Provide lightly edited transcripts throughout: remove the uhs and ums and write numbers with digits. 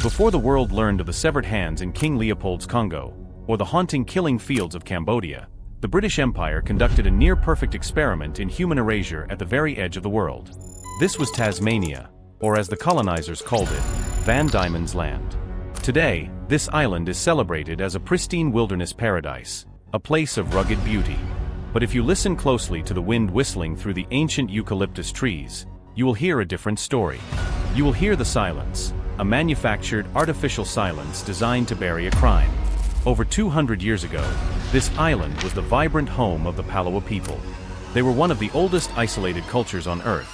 Before the world learned of the severed hands in King Leopold's Congo, or the haunting killing fields of Cambodia, the British Empire conducted a near-perfect experiment in human erasure at the very edge of the world. This was Tasmania, or as the colonizers called it, Van Diemen's Land. Today, this island is celebrated as a pristine wilderness paradise, a place of rugged beauty. But if you listen closely to the wind whistling through the ancient eucalyptus trees, you will hear a different story. You will hear the silence, a manufactured, artificial silence designed to bury a crime. Over 200 years ago, this island was the vibrant home of the Palawa people. They were one of the oldest isolated cultures on Earth,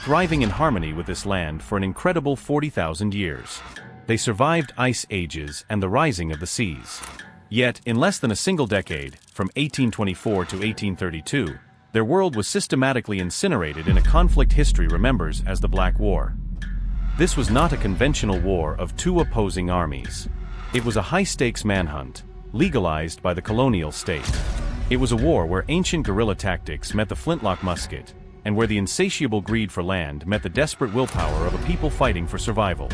thriving in harmony with this land for an incredible 40,000 years. They survived ice ages and the rising of the seas. Yet, in less than a single decade, from 1824 to 1832, their world was systematically incinerated in a conflict history remembers as the Black War. This was not a conventional war of two opposing armies. It was a high-stakes manhunt, legalized by the colonial state. It was a war where ancient guerrilla tactics met the flintlock musket, and where the insatiable greed for land met the desperate willpower of a people fighting for survival.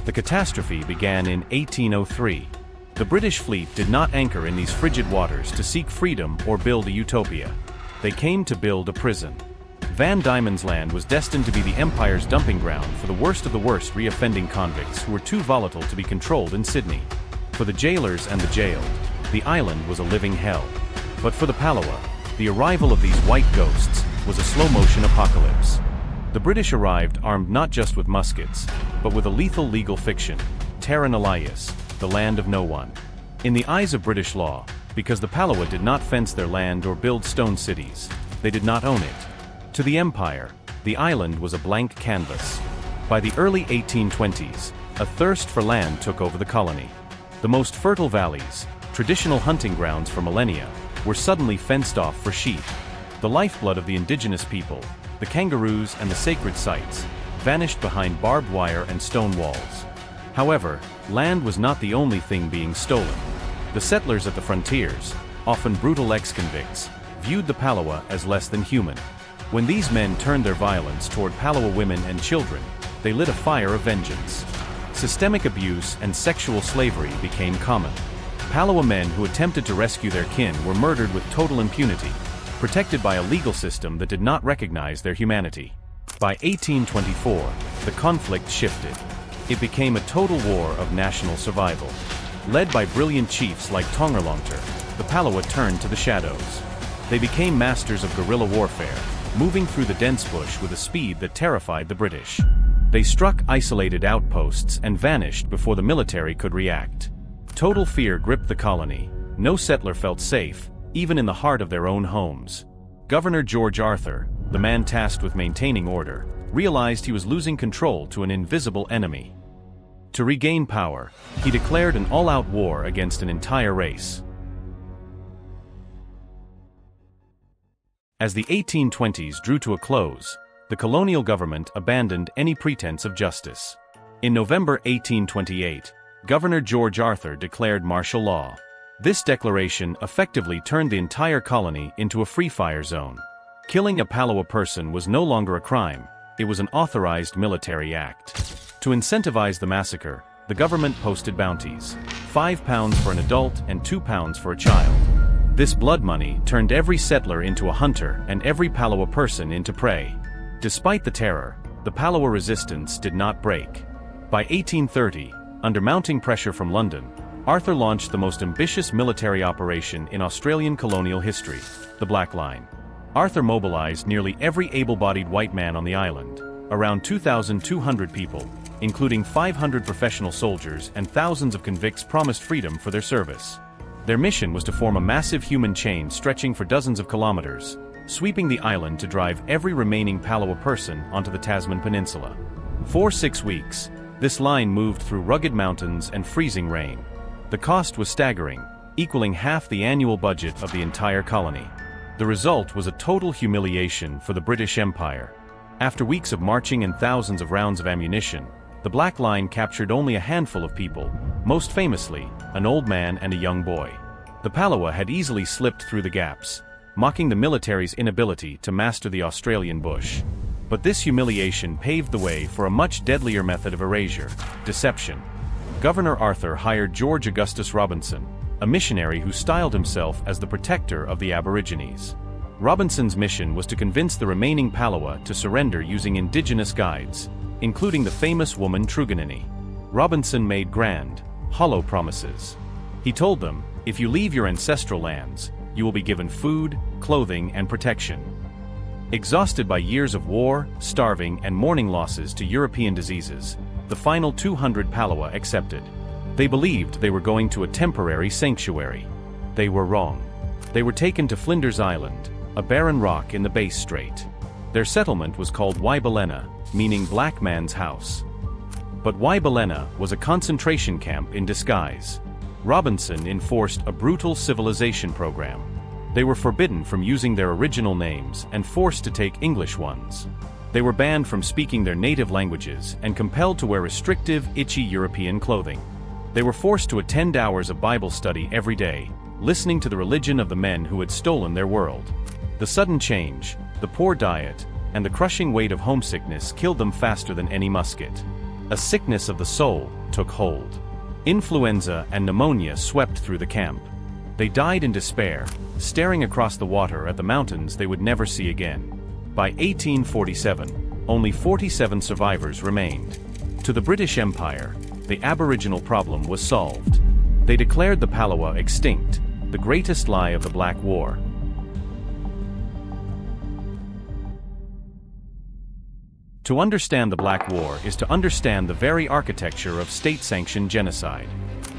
The catastrophe began in 1803. The British fleet did not anchor in these frigid waters to seek freedom or build a utopia. They came to build a prison. Van Diemen's Land was destined to be the Empire's dumping ground for the worst of the worst reoffending convicts who were too volatile to be controlled in Sydney. For the jailers and the jailed, the island was a living hell. But for the Palawa, the arrival of these white ghosts was a slow-motion apocalypse. The British arrived armed not just with muskets, but with a lethal legal fiction, terra nullius, the land of no one. In the eyes of British law, because the Palawa did not fence their land or build stone cities, they did not own it. To the Empire, the island was a blank canvas. By the early 1820s, a thirst for land took over the colony. The most fertile valleys, traditional hunting grounds for millennia, were suddenly fenced off for sheep. The lifeblood of the indigenous people, the kangaroos and the sacred sites, vanished behind barbed wire and stone walls. However, land was not the only thing being stolen. The settlers at the frontiers, often brutal ex-convicts, viewed the Palawa as less than human. When these men turned their violence toward Palawa women and children, they lit a fire of vengeance. Systemic abuse and sexual slavery became common. Palawa men who attempted to rescue their kin were murdered with total impunity, protected by a legal system that did not recognize their humanity. By 1824, the conflict shifted. It became a total war of national survival. Led by brilliant chiefs like Tongerlongter, the Palawa turned to the shadows. They became masters of guerrilla warfare, moving through the dense bush with a speed that terrified the British. They struck isolated outposts and vanished before the military could react. Total fear gripped the colony. No settler felt safe, even in the heart of their own homes. Governor George Arthur, the man tasked with maintaining order, realized he was losing control to an invisible enemy. To regain power, he declared an all-out war against an entire race. As the 1820s drew to a close, the colonial government abandoned any pretense of justice. In November 1828, Governor George Arthur declared martial law. This declaration effectively turned the entire colony into a free-fire zone. Killing a Palawa person was no longer a crime, it was an authorized military act. To incentivize the massacre, the government posted bounties, £5 for an adult and £2 for a child. This blood money turned every settler into a hunter and every Palawa person into prey. Despite the terror, the Palawa resistance did not break. By 1830, under mounting pressure from London, Arthur launched the most ambitious military operation in Australian colonial history, the Black Line. Arthur mobilized nearly every able-bodied white man on the island, around 2,200 people, including 500 professional soldiers and thousands of convicts promised freedom for their service. Their mission was to form a massive human chain stretching for dozens of kilometers, sweeping the island to drive every remaining Palawa person onto the Tasman Peninsula. For 6 weeks, this line moved through rugged mountains and freezing rain. The cost was staggering, equaling half the annual budget of the entire colony. The result was a total humiliation for the British Empire. After weeks of marching and thousands of rounds of ammunition, the Black Line captured only a handful of people, most famously, an old man and a young boy. The Palawa had easily slipped through the gaps, mocking the military's inability to master the Australian bush. But this humiliation paved the way for a much deadlier method of erasure: deception. Governor Arthur hired George Augustus Robinson, a missionary who styled himself as the protector of the Aborigines. Robinson's mission was to convince the remaining Palawa to surrender using indigenous guides, including the famous woman Truganini. Robinson made grand, hollow promises. He told them, if you leave your ancestral lands, you will be given food, clothing, and protection. Exhausted by years of war, starving, and mourning losses to European diseases, the final 200 Palawa accepted. They believed they were going to a temporary sanctuary. They were wrong. They were taken to Flinders Island, a barren rock in the Bass Strait. Their settlement was called Waibalena, meaning black man's house. But Waibalena was a concentration camp in disguise. Robinson enforced a brutal civilization program. They were forbidden from using their original names and forced to take English ones. They were banned from speaking their native languages and compelled to wear restrictive, itchy European clothing. They were forced to attend hours of Bible study every day, listening to the religion of the men who had stolen their world. The sudden change, the poor diet, and the crushing weight of homesickness killed them faster than any musket. A sickness of the soul took hold. Influenza and pneumonia swept through the camp. They died in despair, staring across the water at the mountains they would never see again. By 1847, only 47 survivors remained. To the British Empire, the Aboriginal problem was solved. They declared the Palawa extinct, the greatest lie of the Black War. To understand the Black War is to understand the very architecture of state-sanctioned genocide.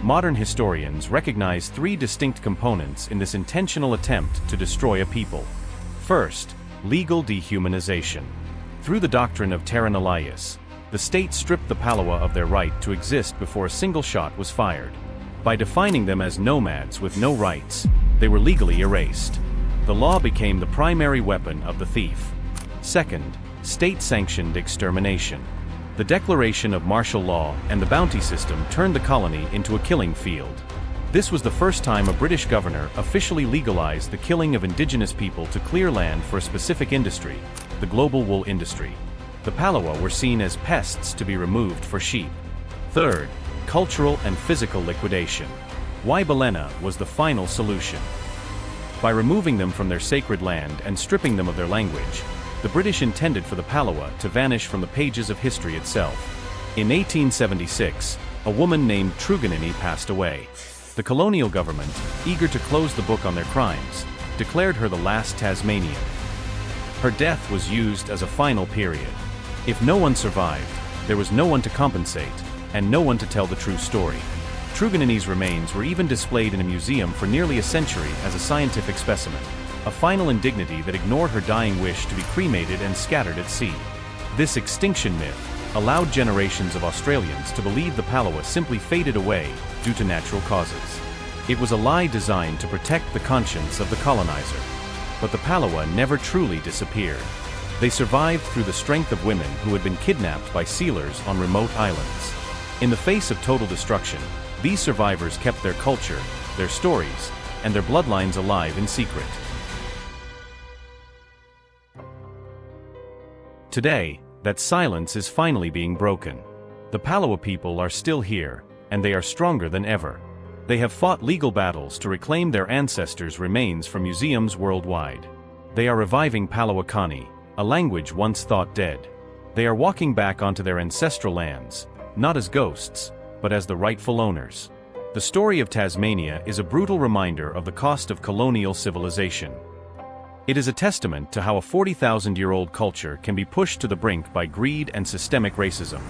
Modern historians recognize three distinct components in this intentional attempt to destroy a people. First, legal dehumanization. Through the doctrine of terra nullius, the state stripped the Palawa of their right to exist before a single shot was fired. By defining them as nomads with no rights, they were legally erased. The law became the primary weapon of the thief. Second, state-sanctioned extermination. The declaration of martial law and the bounty system turned the colony into a killing field. This was the first time a British governor officially legalized the killing of indigenous people to clear land for a specific industry, the global wool industry. The Palawa were seen as pests to be removed for sheep. Third, cultural and physical liquidation. Waibalena was the final solution. By removing them from their sacred land and stripping them of their language, the British intended for the Palawa to vanish from the pages of history itself. In 1876, a woman named Truganini passed away. The colonial government, eager to close the book on their crimes, declared her the last Tasmanian. Her death was used as a final period. If no one survived, there was no one to compensate, and no one to tell the true story. Truganini's remains were even displayed in a museum for nearly a century as a scientific specimen, a final indignity that ignored her dying wish to be cremated and scattered at sea. This extinction myth allowed generations of Australians to believe the Palawa simply faded away due to natural causes. It was a lie designed to protect the conscience of the colonizer. But the Palawa never truly disappeared. They survived through the strength of women who had been kidnapped by sealers on remote islands. In the face of total destruction, these survivors kept their culture, their stories, and their bloodlines alive in secret. Today, that silence is finally being broken. The Palawa people are still here, and they are stronger than ever. They have fought legal battles to reclaim their ancestors' remains from museums worldwide. They are reviving Palawakani, a language once thought dead. They are walking back onto their ancestral lands, not as ghosts, but as the rightful owners. The story of Tasmania is a brutal reminder of the cost of colonial civilization. It is a testament to how a 40,000-year-old culture can be pushed to the brink by greed and systemic racism.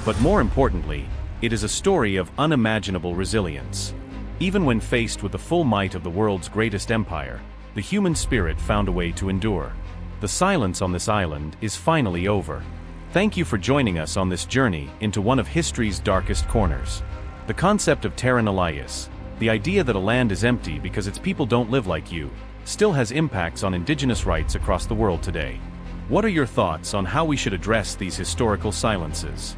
But more importantly, it is a story of unimaginable resilience. Even when faced with the full might of the world's greatest empire, the human spirit found a way to endure. The silence on this island is finally over. Thank you for joining us on this journey into one of history's darkest corners. The concept of terra nullius, the idea that a land is empty because its people don't live like you, still has impacts on indigenous rights across the world today. What are your thoughts on how we should address these historical silences?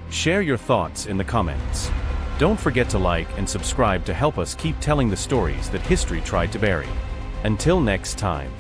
Share your thoughts in the comments. Don't forget to like and subscribe to help us keep telling the stories that history tried to bury. Until next time.